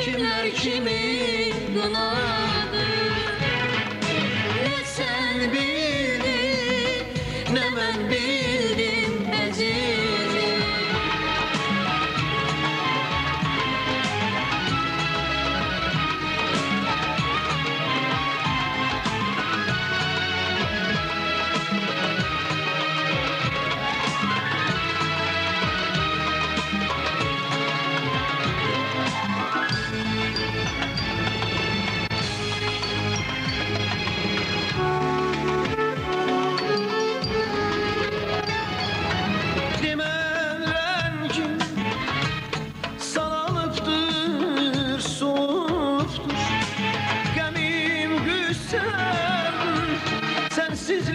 Kimler kimi kınadı, ne sen bildin ne ben bildim ezizim.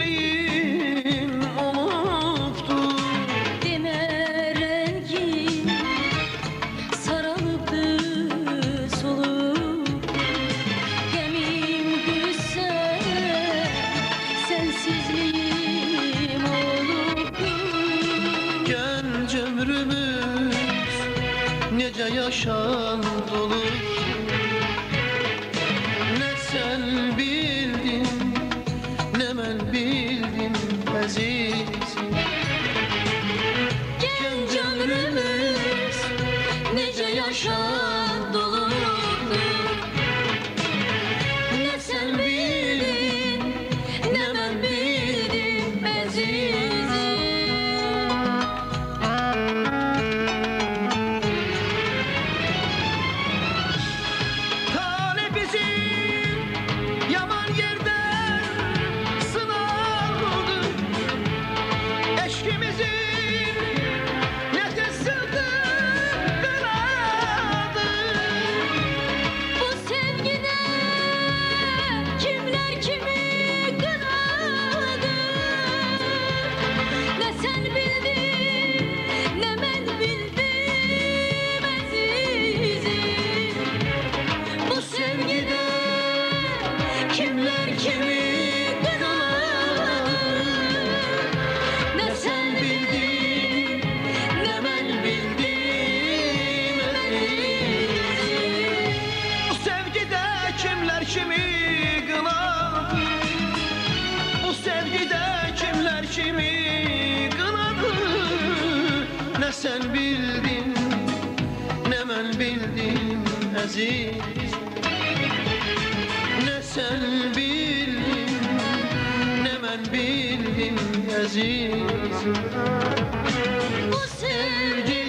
Sensizliğim oluptu. Deme rengim sarılıptı, soluptu. Gemim güzel, sensizliğim oluptu. Genç ömrümüz nece yaşandı, ne sen bildin ne ben bildim azizim. Genç ömrümüz nece yaşandı, ne sen bildin ne ben bildim azizim. Talih bizi yaman yerden sınavdı, eşkimizin ne kesildi kınadı. Bu sevgide kimler kimi kınadı, ne sen bildin ne ben bildim azizim. Bu sevgide kimler kimi kınadı, ne sen bildin ne ben bildim azizim. Bu sevgide kimler kimi kınadı, bu sevgide kimler kimi kınadı. Ne sen bildin ne ben bildim aziz, ne sen bildin ne ben bildim aziz. Bu sevgi